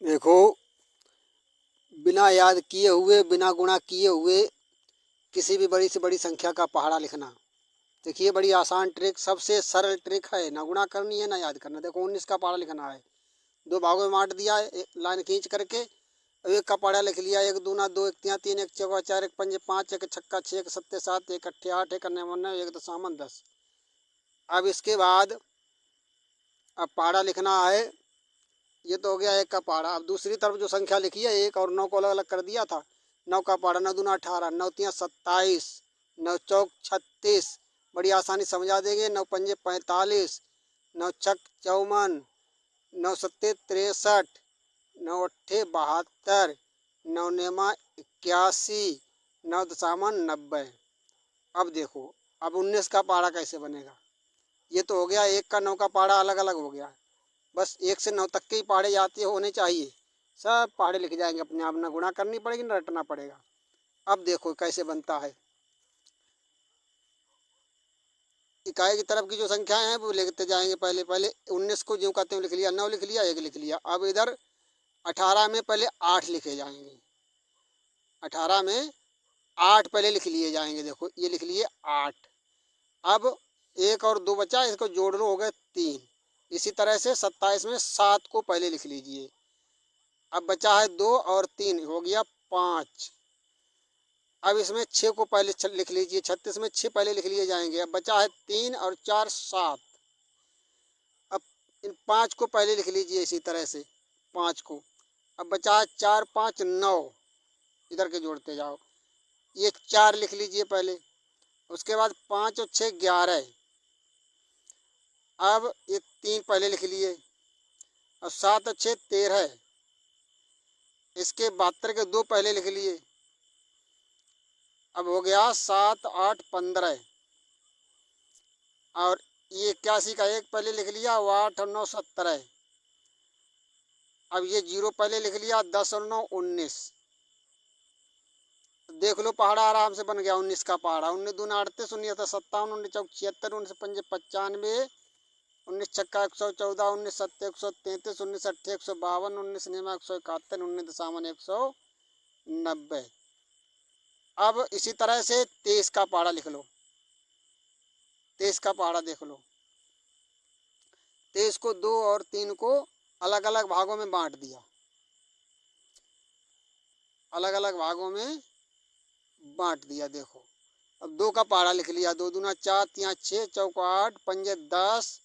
देखो, बिना याद किए हुए, बिना गुणा किए हुए किसी भी बड़ी से बड़ी संख्या का पहाड़ा लिखना। देखिए, बड़ी आसान ट्रिक, सबसे सरल ट्रिक है। ना गुणा करनी है ना याद करना। देखो, 19 का पहाड़ा लिखना है। दो भागों में बांट दिया है, एक लाइन खींच करके। अब एक का पहाड़ा लिख लिया। एक दूना दो, एक तिया तीन, एक चौका चार, एक पंजे पाँच, एक छक्का छः, एक सत्ते सात, एक अट्ठे आठ, एक अन्य नौ, एक दशामन 10। अब इसके बाद अब पहाड़ा लिखना है। ये तो हो गया एक का पहाड़ा। अब दूसरी तरफ जो संख्या लिखी है, एक और नौ को अलग अलग कर दिया था। नौ का पहाड़ा, नौ दूना 18, नौ तिया 27, नौ चौक 36। बड़ी आसानी समझा देंगे। नौ पंजे 45, नौ छक 54, नौ सत्ते 63, नौ अट्ठे 72, नौ नेमा 81, नौ दशामन 90। अब देखो, अब 19 का पहाड़ा कैसे बनेगा। ये तो हो गया एक का नौ का पहाड़ा अलग अलग हो गया। बस एक से नौ तक के ही पहाड़े आते होने चाहिए। सब पहाड़े लिख जाएंगे अपने आप, ना गुणा करनी पड़ेगी ना रटना पड़ेगा। अब देखो कैसे बनता है। इकाई की तरफ की जो संख्याएं हैं वो लिखते जाएंगे। पहले पहले 19 को जो कहते हैं लिख लिया, 9 लिख लिया, 1 लिख लिया। अब इधर 18 में पहले 8 लिखे जाएंगे। 18 में 8 पहले लिख लिए जाएंगे। देखो, ये लिख लिए 8। अब एक और दो बचा, इसको जोड़ लो, हो गए 3। इसी तरह से 27 में 7 को पहले लिख लीजिए। अब बचा है 2 और 3, हो गया 5। अब इसमें 6 को पहले लिख लीजिए। 36 में 6 पहले लिख लिए जाएंगे। अब बचा है 3 और 4 7। अब इन 5 को पहले लिख लीजिए इसी तरह से, 5 को। अब बचा है 4 5 9, इधर के जोड़ते जाओ। ये 4 लिख लीजिए पहले। उसके बाद 5 और 6 11। अब ये 3 पहले लिख लिए। और 7 और 6 13। इसके 72 के 2 पहले लिख लिए। अब हो गया 7 8 15। और ये 81 का 1 पहले लिख लिया। 8 और 9 17। अब ये 0 पहले लिख लिया। 10 और 9 19। देख लो, पहाड़ा आराम से बन गया 19 का पहाड़ा। 19 दूना 38, 19 57, 19 चौक 76, 19 पंजे 95, 19 छक्का 114, 19 सत्ते 133, 19 अट्ठे 152, 19 नेमा 171, 19 दशामन 190। अब इसी तरह से 23 का पहाड़ा लिख लो। 23 का पहाड़ा देख लो। 23 को 2 और 3 को अलग अलग भागों में बांट दिया। अलग अलग भागों में बांट दिया। देखो, अब 2 का पहाड़ा लिख लिया। 2 दूना 4, तिया 6, चौक 8, पंजे 10,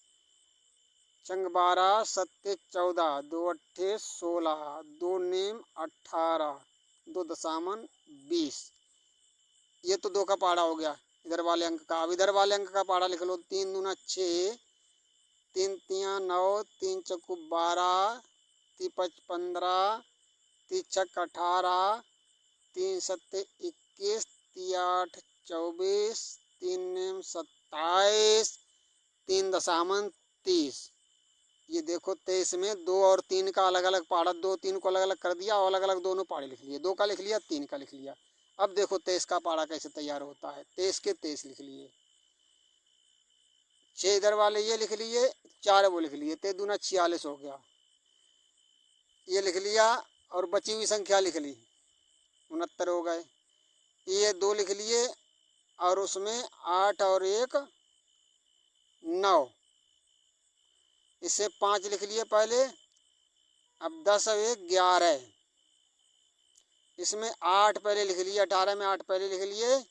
चंग 12, सत्ते 14, 2 अट्ठे 16, 2 नीम 18, 2 दशामन 20। ये तो 2 का पहाड़ा हो गया इधर वाले अंक का। अब इधर वाले अंक का पहाड़ा लिख लो। 3 दूना 6, 3 तिया 9, 3 चौकू 12, 3 5 15, 3 छक 18, 3 सत्ते 21, 3 8 24, 3 नीम 27, 3 दशामन 30। ये देखो, 23 में 2 और 3 का अलग अलग पहाड़ा, 2 3 को अलग अलग कर दिया और अलग अलग दोनों पहाड़े लिख लिए। 2 का लिख लिया, 3 का लिख लिया। अब देखो 23 का पहाड़ा कैसे तैयार होता है। 23 के 23 लिख लिए। 6 इधर वाले ये लिख लिए, 4 वो लिख लिए। 3 दूना 46 हो गया, ये लिख लिया। और बची हुई संख्या लिख ली, 69 हो गए। ये 2 लिख लिए और उसमें 8 और 1 9। इससे 5 लिख लिए पहले। अब 10 और 1 11। इसमें 8 पहले लिख लिए। 18 में 8 पहले लिख लिए।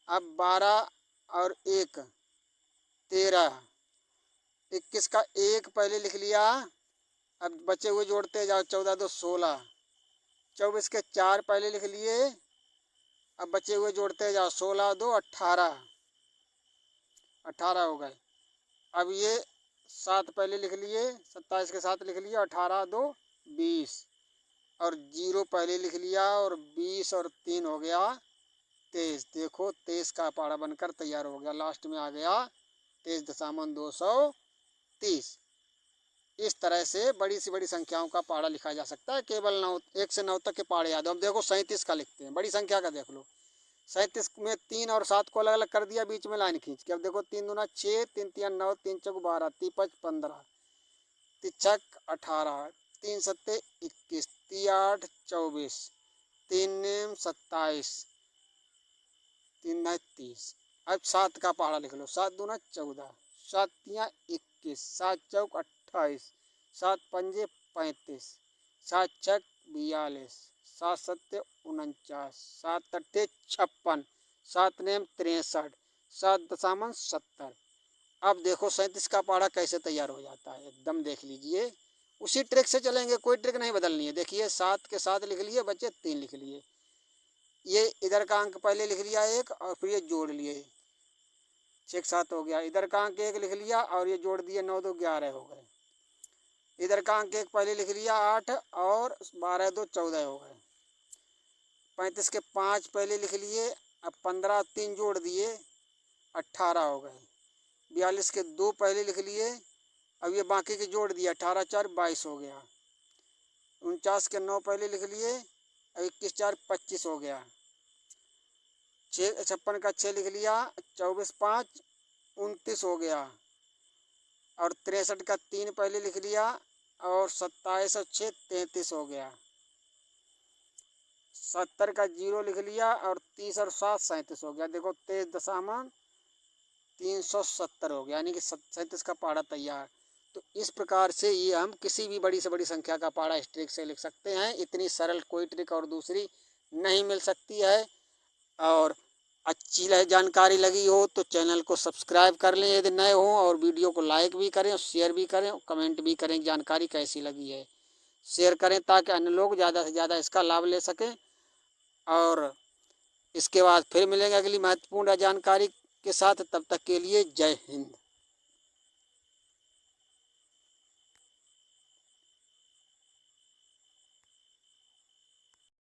अब 12 और 1 13। 21 का 1 पहले लिख लिया। अब बचे हुए जोड़ते जाओ। 14 2 16। 24 के 4 पहले लिख लिए। अब बचे हुए जोड़ते जाओ। 16 2 18। 18 हो गए। अब ये 7 पहले लिख लिए। 27 के 7 लिख लिया। 18 2 20। और 0 पहले लिख लिया। और 20 और 3 हो गया 23। देखो, 23 का पहाड़ा बनकर तैयार हो गया। लास्ट में आ गया 23.230। इस तरह से बड़ी सी बड़ी संख्याओं का पहाड़ा लिखा जा सकता है। केवल 9, 1 से 9 तक के पहाड़े याद हो। अब देखो 37 का लिखते हैं। बड़ी संख्या का देख लो। 37 में 3 और 7 को अलग अलग कर दिया, बीच में लाइन खींच के। अब देखो, 3 दूना 6, 3 तिया 9, 3 चौक 12, 3 5 15, 3 छक 18, 3 सत्ते 21, 3 8 24, 3 नेम 27, 3 9 30। अब 7 का पहाड़ा लिख लो। 7 दूना 14, 7 तियाँ 21, 7 चौक 28, 7 पंजे 35, 7 छक 42, 7 सत्ते 49, 7 अट्ठे 56, 7 नेम 63, 7 दशामन 70। अब देखो 37 का पहाड़ा कैसे तैयार हो जाता है, एकदम देख लीजिए। उसी ट्रिक से चलेंगे, कोई ट्रिक नहीं बदलनी है। देखिए 7 के 7 लिख लिए बच्चे, 3 लिख लिए। ये इधर का अंक पहले लिख लिया 1 और फिर ये जोड़ लिए, 6 7 हो गया। इधर का अंक 1 लिख लिया और ये जोड़ दिए, 9 2 11 हो गए। इधर का अंक 1 पहले लिख लिया 8 और 12 2 14 हो गए। 35 के 5 पहले लिख लिए, अब 15 3 जोड़ दिए, 18 हो गए। 42 के 2 पहले लिख लिए, अब ये बाकी के जोड़ दिया, 18 4 22 हो गया। 49 के 9 पहले लिख लिए, अब 21 4 25 हो गया। 56 का 6 लिख लिया, 24 5 29 हो गया। और 63 का 3 पहले लिख लिया और 27 और 6 33 हो गया। 70 का 0 लिख लिया और 30 और 7 37 हो गया। देखो 23.370 हो गया, यानी कि 37 का पहाड़ा तैयार। तो इस प्रकार से ये हम किसी भी बड़ी से बड़ी संख्या का पहाड़ा इस ट्रिक से लिख सकते हैं। इतनी सरल कोई ट्रिक और दूसरी नहीं मिल सकती है। और अच्छी जानकारी लगी हो तो चैनल को सब्सक्राइब कर लें यदि नए हों, और वीडियो को लाइक भी करें और शेयर भी करें और कमेंट भी करें जानकारी कैसी लगी है। शेयर करें ताकि अन्य लोग ज़्यादा से ज़्यादा इसका लाभ ले सकें। और इसके बाद फिर मिलेंगे अगली महत्वपूर्ण जानकारी के साथ। तब तक के लिए जय हिंद।